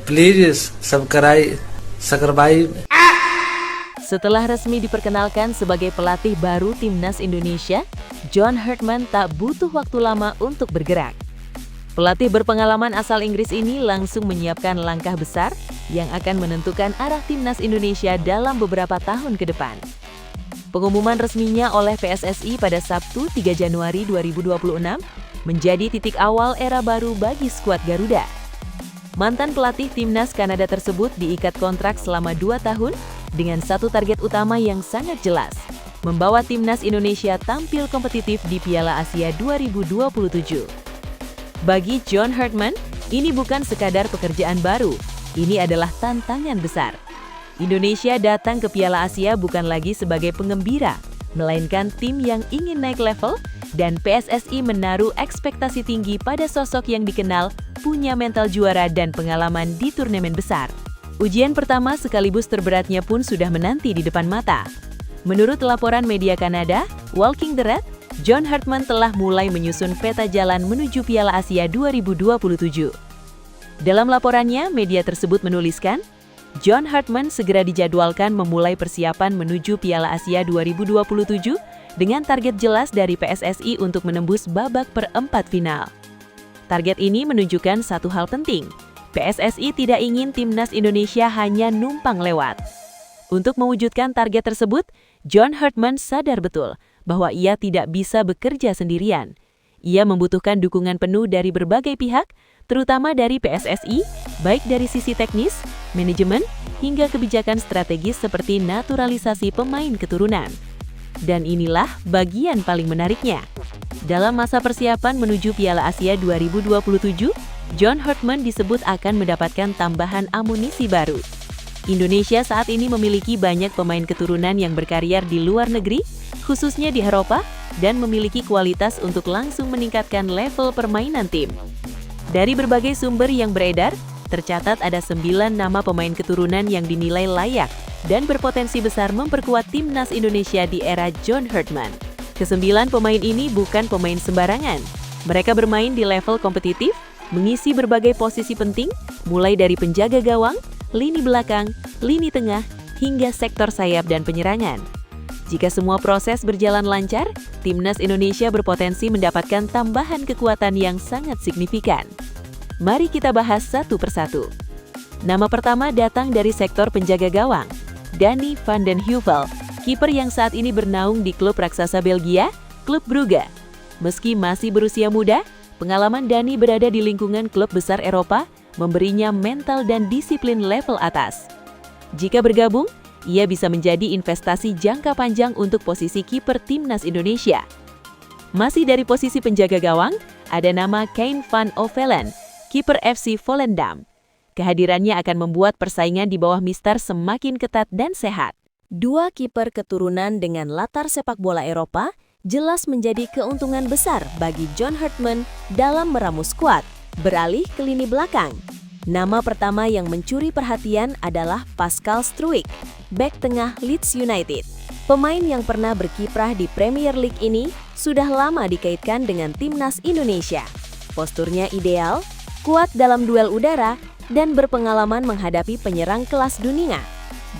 Please subscribe. Setelah resmi diperkenalkan sebagai pelatih baru Timnas Indonesia, John Hartman tak butuh waktu lama untuk bergerak. Pelatih berpengalaman asal Inggris ini langsung menyiapkan langkah besar yang akan menentukan arah Timnas Indonesia dalam beberapa tahun ke depan. Pengumuman resminya oleh PSSI pada Sabtu 3 Januari 2026 menjadi titik awal era baru bagi skuad Garuda. Mantan pelatih Timnas Kanada tersebut diikat kontrak selama 2 tahun dengan satu target utama yang sangat jelas, membawa Timnas Indonesia tampil kompetitif di Piala Asia 2027. Bagi John Hartman, ini bukan sekadar pekerjaan baru, ini adalah tantangan besar. Indonesia datang ke Piala Asia bukan lagi sebagai pengembira, melainkan tim yang ingin naik level, dan PSSI menaruh ekspektasi tinggi pada sosok yang dikenal punya mental juara dan pengalaman di turnamen besar. Ujian pertama sekaligus terberatnya pun sudah menanti di depan mata. Menurut laporan media Kanada, Walking the Red, John Hartman telah mulai menyusun peta jalan menuju Piala Asia 2027. Dalam laporannya, media tersebut menuliskan, John Hartman segera dijadwalkan memulai persiapan menuju Piala Asia 2027 dengan target jelas dari PSSI untuk menembus babak perempat final. Target ini menunjukkan satu hal penting, PSSI tidak ingin Timnas Indonesia hanya numpang lewat. Untuk mewujudkan target tersebut, John Hartman sadar betul bahwa ia tidak bisa bekerja sendirian. Ia membutuhkan dukungan penuh dari berbagai pihak, terutama dari PSSI, baik dari sisi teknis, manajemen, hingga kebijakan strategis seperti naturalisasi pemain keturunan. Dan inilah bagian paling menariknya. Dalam masa persiapan menuju Piala Asia 2027, John Hartman disebut akan mendapatkan tambahan amunisi baru. Indonesia saat ini memiliki banyak pemain keturunan yang berkarir di luar negeri, khususnya di Eropa, dan memiliki kualitas untuk langsung meningkatkan level permainan tim. Dari berbagai sumber yang beredar, tercatat ada 9 nama pemain keturunan yang dinilai layak dan berpotensi besar memperkuat Timnas Indonesia di era John Hartman. Ke-9 pemain ini bukan pemain sembarangan. Mereka bermain di level kompetitif, mengisi berbagai posisi penting, mulai dari penjaga gawang, lini belakang, lini tengah, hingga sektor sayap dan penyerangan. Jika semua proses berjalan lancar, Timnas Indonesia berpotensi mendapatkan tambahan kekuatan yang sangat signifikan. Mari kita bahas satu persatu. Nama pertama datang dari sektor penjaga gawang, Danny van den Heuvel, kiper yang saat ini bernaung di klub raksasa Belgia, Klub Brugge. Meski masih berusia muda, pengalaman Danny berada di lingkungan klub besar Eropa memberinya mental dan disiplin level atas. Jika bergabung, ia bisa menjadi investasi jangka panjang untuk posisi kiper Timnas Indonesia. Masih dari posisi penjaga gawang, ada nama Kane van Ovelen, kiper FC Volendam. Kehadirannya akan membuat persaingan di bawah Mister semakin ketat dan sehat. Dua kiper keturunan dengan latar sepak bola Eropa jelas menjadi keuntungan besar bagi John Hartman dalam meramu skuad beralih ke lini belakang. Nama pertama yang mencuri perhatian adalah Pascal Struijk, bek tengah Leeds United. Pemain yang pernah berkiprah di Premier League ini sudah lama dikaitkan dengan Timnas Indonesia. Posturnya ideal, kuat dalam duel udara, dan berpengalaman menghadapi penyerang kelas dunia.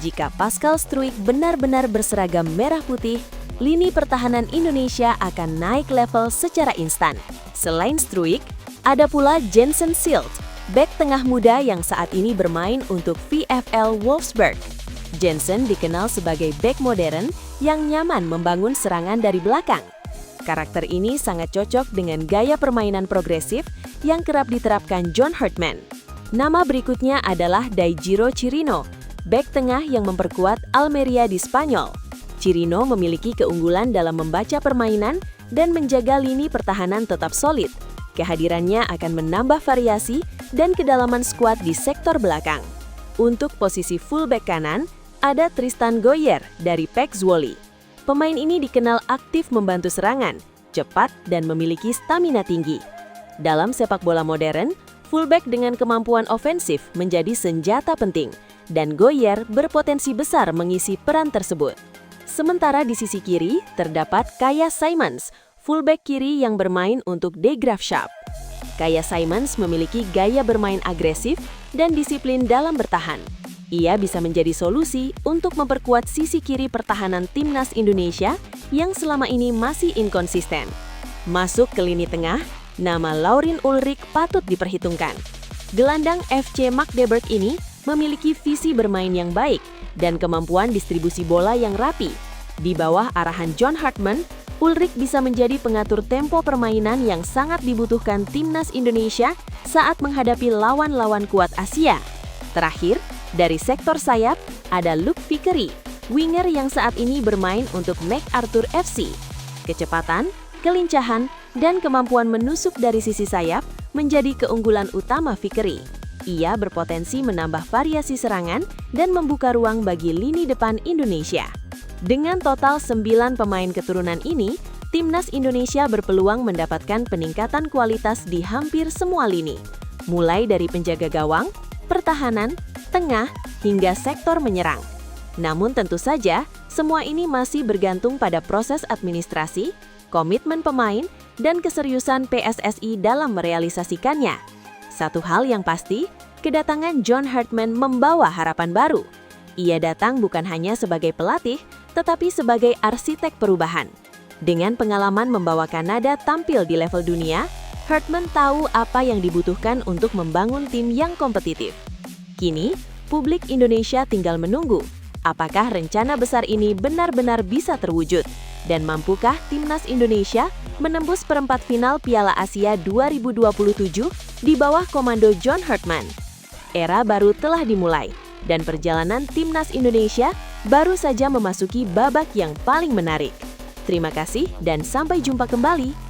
Jika Pascal Struijk benar-benar berseragam merah putih, lini pertahanan Indonesia akan naik level secara instan. Selain Struijk, ada pula Jensen Silt, bek tengah muda yang saat ini bermain untuk VfL Wolfsburg. Jensen dikenal sebagai bek modern yang nyaman membangun serangan dari belakang. Karakter ini sangat cocok dengan gaya permainan progresif yang kerap diterapkan John Hartman. Nama berikutnya adalah Daijiro Chirino, bek tengah yang memperkuat Almeria di Spanyol. Chirino memiliki keunggulan dalam membaca permainan dan menjaga lini pertahanan tetap solid. Kehadirannya akan menambah variasi dan kedalaman skuad di sektor belakang. Untuk posisi fullback kanan, ada Tristan Goyer dari PEC Zwolle. Pemain ini dikenal aktif membantu serangan, cepat dan memiliki stamina tinggi. Dalam sepak bola modern, fullback dengan kemampuan ofensif menjadi senjata penting, dan Goyer berpotensi besar mengisi peran tersebut. Sementara di sisi kiri, terdapat Kaya Simons, fullback kiri yang bermain untuk De Graafschap. Kaya Simons memiliki gaya bermain agresif, dan disiplin dalam bertahan. Ia bisa menjadi solusi untuk memperkuat sisi kiri pertahanan timnas Indonesia yang selama ini masih inkonsisten. Masuk ke lini tengah, nama Laurin Ulrich patut diperhitungkan. Gelandang FC Magdeburg ini memiliki visi bermain yang baik dan kemampuan distribusi bola yang rapi. Di bawah arahan John Hartman, Ulrich bisa menjadi pengatur tempo permainan yang sangat dibutuhkan timnas Indonesia saat menghadapi lawan-lawan kuat Asia. Terakhir, dari sektor sayap, ada Luke Vickery, winger yang saat ini bermain untuk MacArthur FC. Kecepatan, kelincahan, dan kemampuan menusuk dari sisi sayap menjadi keunggulan utama Vickery. Ia berpotensi menambah variasi serangan dan membuka ruang bagi lini depan Indonesia. Dengan total 9 pemain keturunan ini, timnas Indonesia berpeluang mendapatkan peningkatan kualitas di hampir semua lini, mulai dari penjaga gawang, pertahanan, tengah, hingga sektor menyerang. Namun tentu saja, semua ini masih bergantung pada proses administrasi, komitmen pemain, dan keseriusan PSSI dalam merealisasikannya. Satu hal yang pasti, kedatangan John Hartman membawa harapan baru. Ia datang bukan hanya sebagai pelatih, tetapi sebagai arsitek perubahan. Dengan pengalaman membawa Kanada tampil di level dunia, Hartman tahu apa yang dibutuhkan untuk membangun tim yang kompetitif. Kini, publik Indonesia tinggal menunggu, apakah rencana besar ini benar-benar bisa terwujud, dan mampukah timnas Indonesia menembus perempat final Piala Asia 2027 di bawah komando John Hartman. Era baru telah dimulai, dan perjalanan timnas Indonesia baru saja memasuki babak yang paling menarik. Terima kasih dan sampai jumpa kembali.